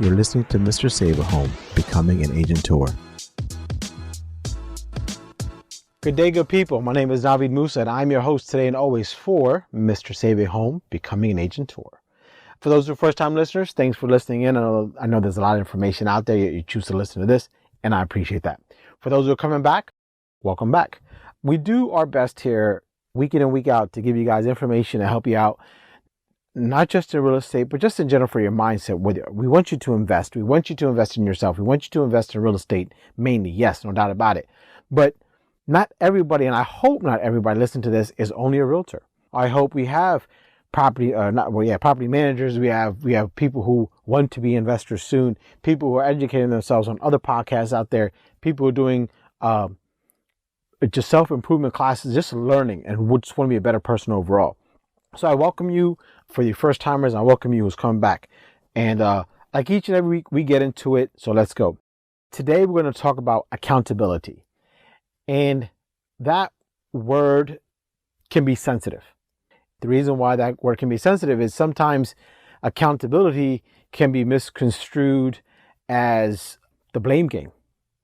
You're listening to Mr. Save a Home, Becoming an Agent Tour. Good day, good people. My name is Navid Moosa, and I'm your host today and always for Mr. Save a Home, Becoming an Agent Tour. For those who are first-time listeners, thanks for listening in. I know there's a lot of information out there. You choose to listen to this, and I appreciate that. For those who are coming back, welcome back. We do our best here week in and week out to give you guys information to help you out, not just in real estate, but just in general for your mindset. We want you to invest. We want you to invest in yourself. We want you to invest in real estate mainly. Yes, no doubt about it. But not everybody, and I hope not everybody listening to this is only a realtor. I hope we have property managers. We have people who want to be investors soon. People who are educating themselves on other podcasts out there. People who are doing just self-improvement classes, just learning and just want to be a better person overall. So I welcome you for your first timers. I welcome you who's coming back. And like each and every week, we get into it. So let's go. Today, we're going to talk about accountability. And that word can be sensitive. The reason why that word can be sensitive is sometimes accountability can be misconstrued as the blame game,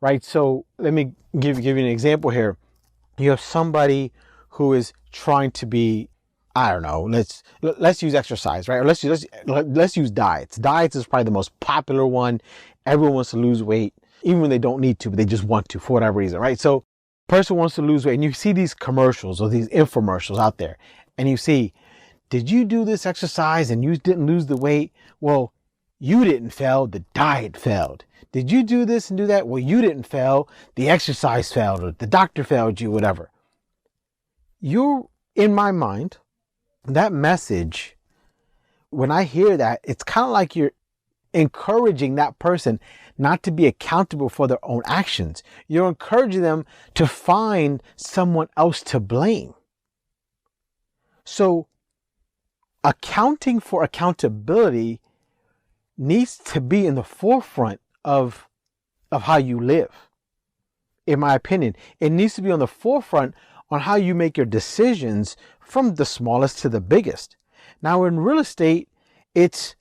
right? So let me give you an example here. You have somebody who is trying to be, I don't know, let's use exercise, right? Or let's use diets. Diets is probably the most popular one. Everyone wants to lose weight, even when they don't need to, but they just want to for whatever reason, right? So person wants to lose weight, and you see these commercials or these infomercials out there, and you see, did you do this exercise and you didn't lose the weight? Well, you didn't fail, the diet failed. Did you do this and do that? Well, you didn't fail, the exercise failed, or the doctor failed you, whatever. You're, in my mind, that message, when I hear that, it's kind of like you're encouraging that person not to be accountable for their own actions. You're encouraging them to find someone else to blame. So accounting for accountability needs to be in the forefront of how you live. In my opinion, it needs to be on the forefront on how you make your decisions from the smallest to the biggest. Now in real estate, it's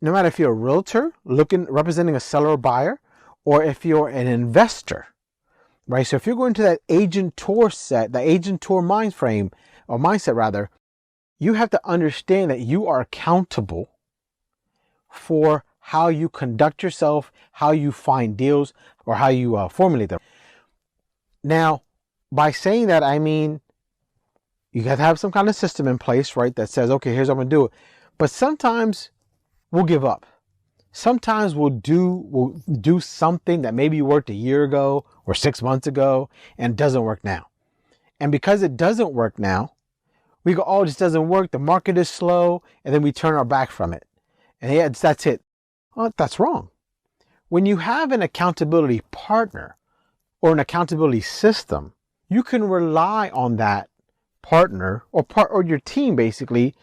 no matter if you're a realtor representing a seller or buyer, or if you're an investor, right? So if you're going to that agent tour mindset rather, you have to understand that you are accountable for how you conduct yourself, how you find deals, or how you formulate them. Now, by saying that, I mean, you have to have some kind of system in place, right? That says, okay, here's what I'm going to do. But sometimes we'll give up. Sometimes we'll do something that maybe worked a year ago or 6 months ago and doesn't work now. And because it doesn't work now, we go, oh, this doesn't work. The market is slow. And then we turn our back from it. And yeah, that's it. Well, that's wrong. When you have an accountability partner or an accountability system, you can rely on that partner or your team basically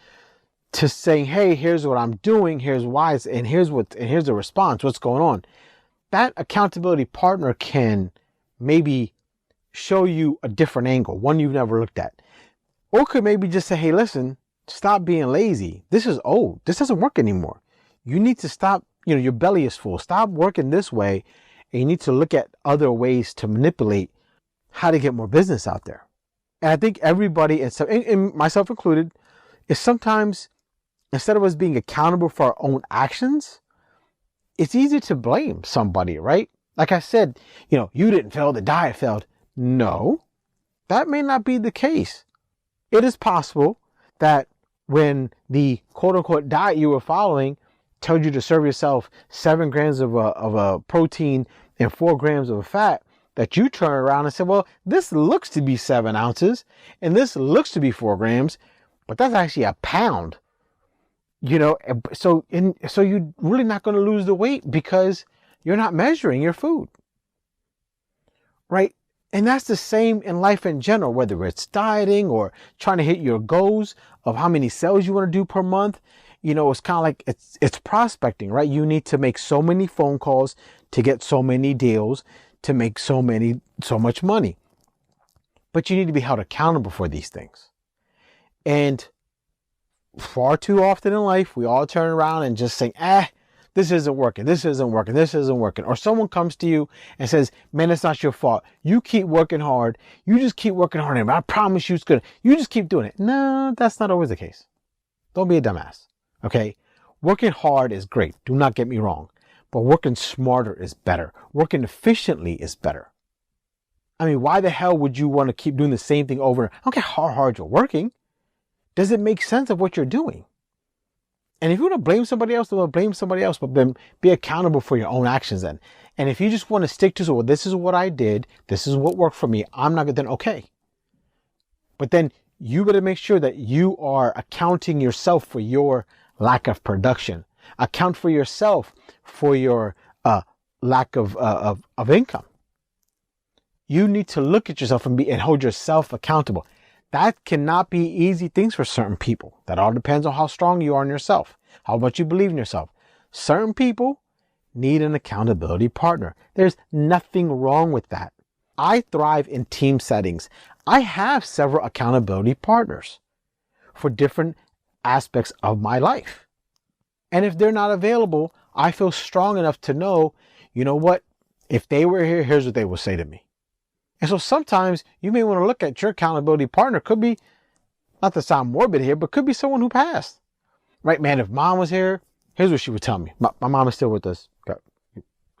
to say, hey, here's what I'm doing, here's why, and here's the response, what's going on. That accountability partner can maybe show you a different angle, one you've never looked at. Or could maybe just say, hey, listen, stop being lazy. This is old. This doesn't work anymore. You need to stop, your belly is full. Stop working this way. And you need to look at other ways to manipulate how to get more business out there. And I think everybody, and myself included, is sometimes, instead of us being accountable for our own actions, it's easy to blame somebody, right? Like I said, you didn't fail, the diet failed. No, that may not be the case. It is possible that when the quote unquote diet you were following told you to serve yourself 7 grams of a protein and 4 grams of a fat, that you turn around and say, well, this looks to be 7 ounces and this looks to be 4 grams, but that's actually a pound. So you're really not going to lose the weight because you're not measuring your food, right? And that's the same in life in general, whether it's dieting or trying to hit your goals of how many sales you want to do per month. It's kind of like it's prospecting, right? You need to make so many phone calls to get so many deals to make so much money. But you need to be held accountable for these things. And far too often in life, we all turn around and just say, this isn't working, this isn't working, this isn't working. Or someone comes to you and says, man, it's not your fault. You keep working hard. You just keep working hard. And I promise you it's good. You just keep doing it. No, that's not always the case. Don't be a dumbass. Okay. Working hard is great. Do not get me wrong. But working smarter is better. Working efficiently is better. I mean, why the hell would you want to keep doing the same thing over? I don't care how hard you're working. Does it make sense of what you're doing? And if you want to blame somebody else, then blame somebody else, but then be accountable for your own actions then. And if you just want to stick to, so well, this is what I did, this is what worked for me, I'm not going to, then okay. But then you better make sure that you are accounting yourself for your lack of production. Account for yourself for your lack of income. You need to look at yourself and hold yourself accountable. That cannot be easy things for certain people. That all depends on how strong you are in yourself, how much you believe in yourself. Certain people need an accountability partner. There's nothing wrong with that. I thrive in team settings. I have several accountability partners for different aspects of my life. And if they're not available, I feel strong enough to know, you know what? If they were here, here's what they would say to me. And so sometimes you may want to look at your accountability partner. Could be, not to sound morbid here, but could be someone who passed. Right, man, if mom was here, here's what she would tell me. My mom is still with us.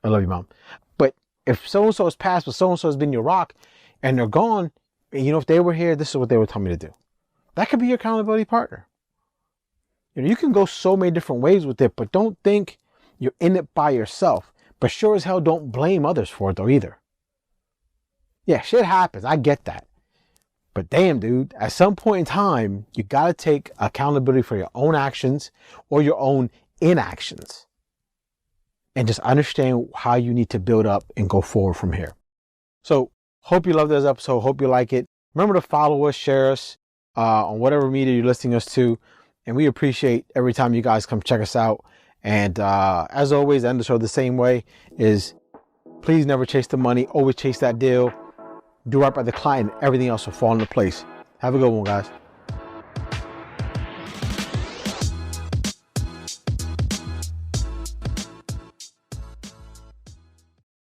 I love you, mom. But if so-and-so has passed, but so-and-so has been your rock, and they're gone, you know, if they were here, this is what they would tell me to do. That could be your accountability partner. You know, you can go so many different ways with it, but don't think you're in it by yourself. But sure as hell, don't blame others for it though either. Yeah, shit happens. I get that. But damn, dude, at some point in time, you got to take accountability for your own actions or your own inactions. And just understand how you need to build up and go forward from here. So, hope you love this episode. Hope you like it. Remember to follow us, share us on whatever media you're listening us to. And we appreciate every time you guys come check us out. And as always, end the show the same way is please never chase the money. Always chase that deal. Do right by the client, and everything else will fall into place. Have a good one, guys.